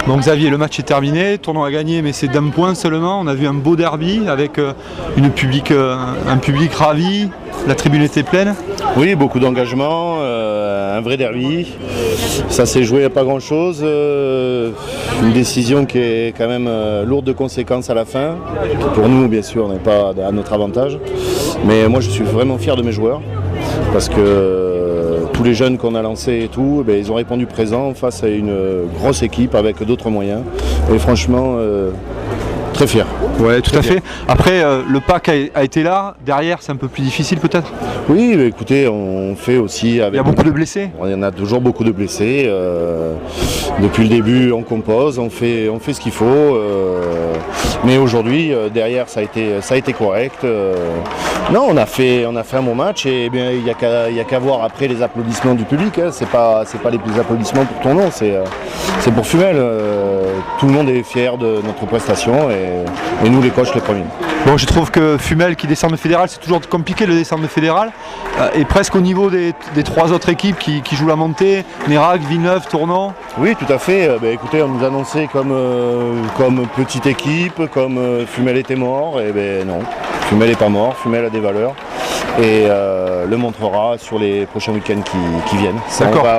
Bon Xavier, le match est terminé, tournoi à gagner, mais c'est d'un point seulement. On a vu un beau derby avec un public ravi, la tribune était pleine. Oui, beaucoup d'engagement, un vrai derby. Ça s'est joué à pas grand chose. Une décision qui est quand même lourde de conséquences à la fin, qui pour nous bien sûr n'est pas à notre avantage. Mais moi je suis vraiment fier de mes joueurs parce que tous les jeunes qu'on a lancés et tout, ils ont répondu présent face à une grosse équipe avec d'autres moyens. Et franchement, très fier. Ouais, tout à fait. Après, le pack a été là. Derrière, c'est un peu plus difficile peut-être. Oui, mais écoutez, on fait aussi avec... Il y a beaucoup de blessés. Il y en a toujours beaucoup de blessés. Depuis le début, on compose, on fait ce qu'il faut. Mais aujourd'hui, derrière, ça a été correct. Non, on a fait un bon match et bien il y a qu'à voir après les applaudissements du public. Hein. C'est pas les applaudissements pour ton nom, c'est pour Fumel. Tout le monde est fier de notre prestation et nous les coachs les premiers. Bon, je trouve que Fumel qui descend de fédéral, c'est toujours compliqué de descendre de fédéral, et presque au niveau des trois autres équipes qui jouent la montée, Nérac, Villeneuve, Tournon. Oui, tout à fait. Écoutez, on nous annonçait comme petite équipe, comme Fumel était mort. Et non, Fumel n'est pas mort, Fumel a des valeurs et le montrera sur les prochains week-ends qui viennent.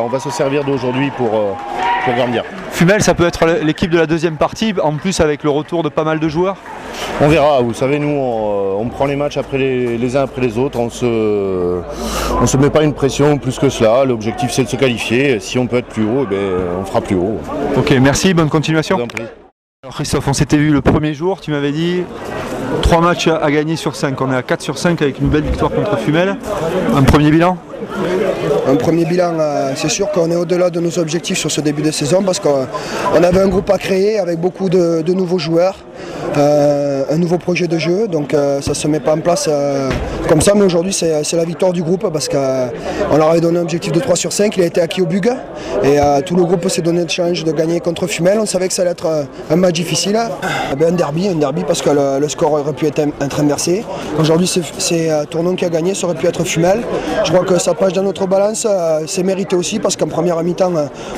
On va se servir d'aujourd'hui pour grandir. Fumel, ça peut être l'équipe de la deuxième partie, en plus avec le retour de pas mal de joueurs. On verra, vous savez, nous on prend les matchs après les uns après les autres, on se met pas une pression plus que cela, l'objectif c'est de se qualifier, si on peut être plus haut, on fera plus haut. Ok, merci, bonne continuation. Je vous en prie. Alors Christophe, on s'était vu le premier jour, tu m'avais dit 3 matchs à gagner sur 5, on est à 4 sur 5 avec une belle victoire contre Fumel. Un premier bilan ? Un premier bilan, c'est sûr qu'on est au-delà de nos objectifs sur ce début de saison parce qu'on avait un groupe à créer avec beaucoup de nouveaux joueurs, un nouveau projet de jeu, donc ça ne se met pas en place comme ça, mais aujourd'hui c'est la victoire du groupe parce qu'on leur avait donné un objectif de 3 sur 5, il a été acquis au Bug et tout le groupe s'est donné le challenge de gagner contre Fumel. On savait que ça allait être un match difficile, un derby parce que le score aurait pu être inversé. Aujourd'hui c'est Tournon qui a gagné, ça aurait pu être Fumel. Je crois que ça passe dans notre balance, c'est mérité aussi parce qu'en première mi-temps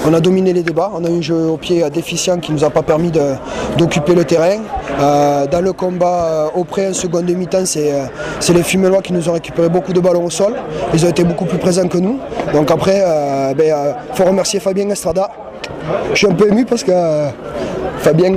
on a dominé les débats, on a eu un jeu au pied déficient qui ne nous a pas permis d'occuper le terrain. Dans le combat au pré en seconde mi-temps, c'est les Fumelois qui nous ont récupéré beaucoup de ballons au sol, ils ont été beaucoup plus présents que nous. Donc après, faut remercier Fabien Estrada. Je suis un peu ému parce que Fabien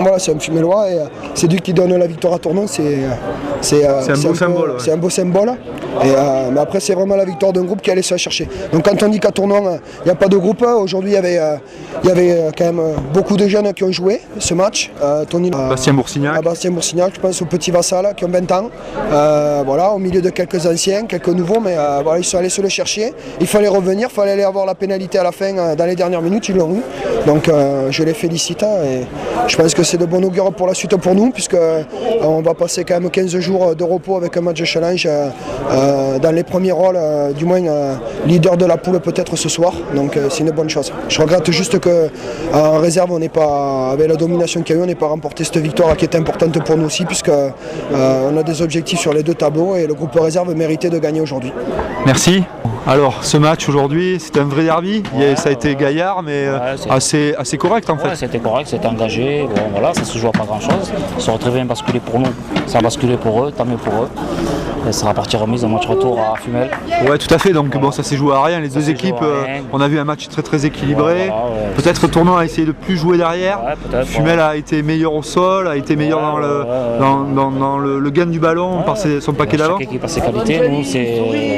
voilà, c'est un Fumelois et c'est lui qui donne la victoire à Tournon, c'est un beau symbole. Mais après c'est vraiment la victoire d'un groupe qui allait se la chercher. Donc quand on dit qu'à Tournon il n'y a pas de groupe, aujourd'hui il y avait quand même beaucoup de jeunes qui ont joué ce match. Bastien Boursignac, je pense aux petits Vassal qui ont 20 ans, voilà, au milieu de quelques anciens, quelques nouveaux, mais voilà, ils sont allés se le chercher. Il fallait revenir, il fallait aller avoir la pénalité à la fin dans les dernières minutes, ils l'ont eu. Donc je les félicite et je pense que c'est de bon augure pour la suite pour nous puisque on va passer quand même 15 jours de repos avec un match de challenge dans les premiers rôles, du moins leader de la poule peut-être ce soir, donc c'est une bonne chose. Je regrette juste qu'en réserve, avec la domination qu'il y a eu, on n'ait pas remporté cette victoire qui est importante pour nous aussi puisque on a des objectifs sur les deux tableaux et le groupe réserve méritait de gagner aujourd'hui. Merci. Alors ce match aujourd'hui, c'était un vrai derby, ça a été gaillard mais assez correct en fait. Ouais, c'était correct, c'était engagé, bon, voilà, ça se joue à pas grand chose, ça aurait très bien basculé pour nous, ça a basculé pour eux, tant mieux pour eux. Et ça sera partie remise en match retour à Fumel. Ouais, tout à fait, donc bon, ça s'est joué à rien, les deux équipes, on a vu un match très très équilibré, peut-être Tournon a essayé de plus jouer derrière, Fumel a été meilleur au sol, a été meilleur dans le gain du ballon par son paquet d'avant. Chaque équipe a ses qualités, nous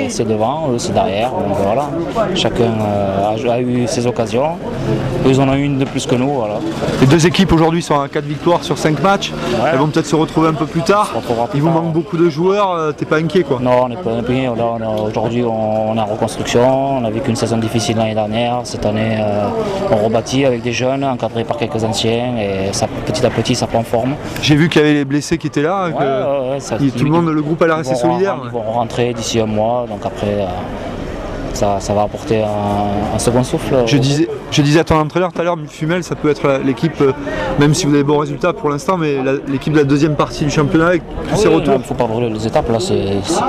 c'est devant, eux c'est derrière, donc voilà, chacun a eu ses occasions, eux en ont une de plus que nous, voilà. Les deux équipes aujourd'hui sont à 4 victoires sur 5 matchs, elles vont peut-être se retrouver un peu plus tard, il vous manque beaucoup de joueurs, t'es pas inquiet quoi? Non, on n'est pas inquiet, aujourd'hui on est en reconstruction, on a vécu une saison difficile l'année dernière, cette année on rebâtit avec des jeunes, encadrés par quelques anciens et ça, petit à petit ça prend forme. J'ai vu qu'il y avait les blessés qui étaient là, tout le monde, le groupe a l'air assez solidaire. Ils vont rentrer d'ici un mois, donc après ça va apporter un second souffle. Je disais à ton entraîneur tout à l'heure, Fumel, ça peut être l'équipe, même si vous avez bons résultats pour l'instant, mais l'équipe de la deuxième partie du championnat avec tous ses retours. Il ne faut pas brûler les étapes, là c'est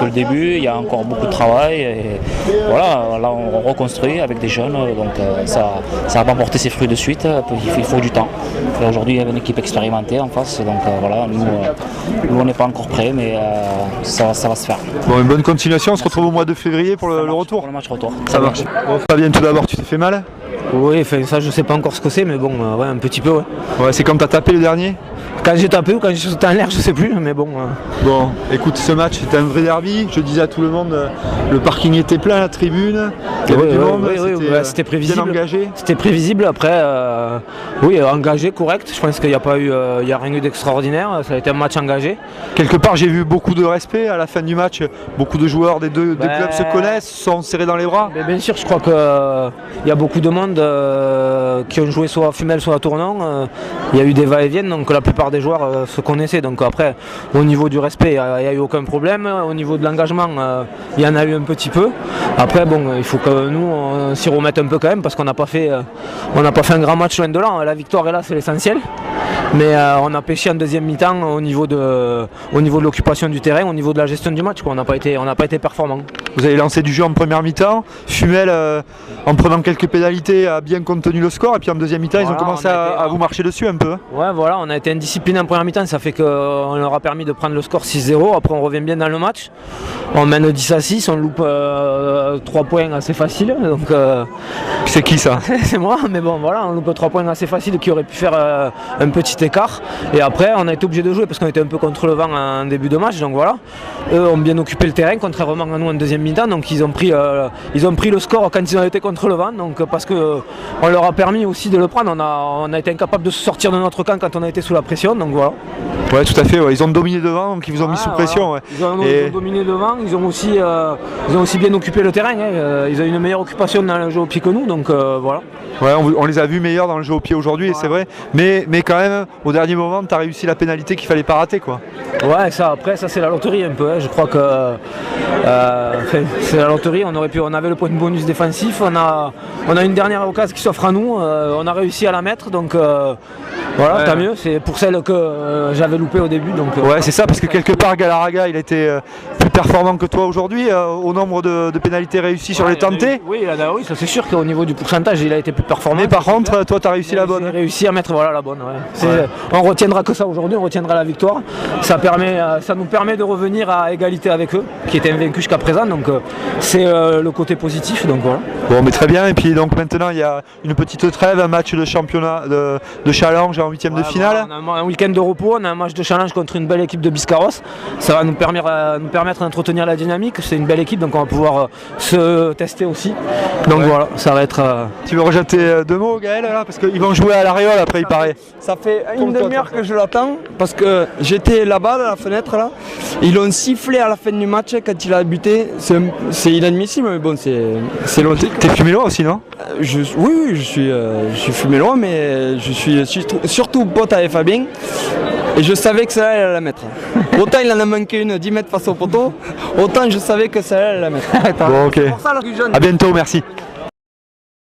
que le début, il y a encore beaucoup de travail. Et voilà, là on reconstruit avec des jeunes, donc ça va pas porter ses fruits de suite, il faut du temps. Aujourd'hui il y a une équipe expérimentée en face, donc voilà, nous on n'est pas encore prêts, mais ça va se faire. Bon, une bonne continuation, on se retrouve au mois de février pour le retour. Pour le match retour. Ça marche. Bon, Fabien, tout d'abord, tu t'es fait mal? Oui, ça je sais pas encore ce que c'est, mais bon, ouais, un petit peu, ouais. Ouais, c'est comme t'as tapé le dernier? Quand j'ai tapé ou quand j'ai sauté en l'air, je sais plus, mais bon. Bon, écoute, ce match c'était un vrai derby. Je disais à tout le monde, le parking était plein, la tribune, il y avait du monde, c'était prévisible. Bien engagé. C'était prévisible, après, oui, engagé, correct. Je pense qu'il n'y a pas eu, il y a rien eu d'extraordinaire. Ça a été un match engagé. Quelque part, j'ai vu beaucoup de respect à la fin du match. Beaucoup de joueurs des deux clubs se connaissent, sont serrés dans les bras. Mais bien sûr, je crois qu'il y a beaucoup de monde qui ont joué soit à Fumel, soit à Tournon. Il y a eu des va-et-vient, donc la plupart des joueurs se connaissaient. Donc après, au niveau du respect, il n'y a eu aucun problème. Au niveau de l'engagement, il y en a eu un petit peu. Après, bon, il faut que nous, on s'y remette un peu quand même, parce qu'on n'a pas fait un grand match loin de là. La victoire est là, c'est l'essentiel. Mais on a pêché en deuxième mi-temps au niveau de l'occupation du terrain, au niveau de la gestion du match. On n'a pas été performant. Vous avez lancé du jeu en première mi-temps. Fumel, en prenant quelques pénalités, a bien contenu le score. Et puis en deuxième mi-temps, ils ont commencé à vous marcher dessus un peu. Ouais, voilà, on a été indiscipliné en première mi-temps. Ça fait qu'on leur a permis de prendre le score 6-0. Après, on revient bien dans le match. On mène 10-6, on loupe 3 points assez faciles. Donc, c'est qui ça? C'est moi, mais bon, voilà, on loupe 3 points assez faciles qui auraient pu faire un petit écart. Et après, on a été obligé de jouer parce qu'on était un peu contre le vent en début de match. Donc voilà, eux ont bien occupé le terrain, contrairement à nous en deuxième mi-temps. Donc ils ont pris le score quand ils ont été contre le vent. Donc parce qu'on leur a permis aussi de le prendre. On a été incapable de se sortir de notre camp quand on a été sous la pression. Donc voilà. Ouais, tout à fait. Ouais. Ils ont dominé devant, donc ils vous ont mis sous pression. Ouais. Ils ont dominé devant. Ils ont aussi bien occupé le terrain. Ils ont une meilleure occupation dans le jeu au pied que nous. Donc voilà. Ouais, on les a vus meilleurs dans le jeu au pied aujourd'hui, et c'est vrai. Mais quand même, au dernier moment, tu as réussi la pénalité qu'il fallait pas rater, quoi. Ouais, ça c'est la loterie un peu. Je crois que c'est la loterie. On avait le point de bonus défensif. On a une dernière occasion qui s'offre à nous. On a réussi à la mettre, donc voilà, ouais. Tant mieux. C'est pour celle que j'avais loupée au début. Donc, ouais, c'est ça, parce que quelque part, Galarraga, il a été plus performant que toi aujourd'hui au nombre de pénalités réussies sur les tentés. Oui, ça c'est sûr qu'au niveau du pourcentage, il a été plus performant. Mais par contre, toi, tu as réussi la bonne. J'ai réussi à mettre la bonne. Ouais. Ouais. On retiendra que ça aujourd'hui, on retiendra la victoire. Ça nous permet de revenir à égalité avec eux, qui étaient invaincus jusqu'à présent. Donc c'est le côté positif. Donc voilà. Bon, mais très bien. Et puis donc maintenant, il y a une petite trêve, un match de championnat de challenge en huitième de finale. Voilà, on a un week-end de repos, on a un match de challenge contre une belle équipe de Biscarrosse. Ça va nous permettre d'entretenir la dynamique. C'est une belle équipe, donc on va pouvoir se tester aussi. Donc voilà, ça va être. Tu veux rejeter 2 mots, Gaël, là, parce qu'ils vont jouer à l'Aréole après, il paraît. Ça fait une demi-heure que je l'attends, parce que j'étais là-bas, à la fenêtre, là. Ils l'ont sifflé à la fin du match quand il a buté. C'est inadmissible, mais bon, c'est logique. T'es fumélois aussi, non? Oui, je suis fumélois, mais je suis surtout pote avec Fabien. Et je savais que celle-là, elle allait la mettre. Autant il en a manqué une 10 mètres face au poteau, autant je savais que celle-là, elle allait la mettre. Bon, ok. À bientôt, merci.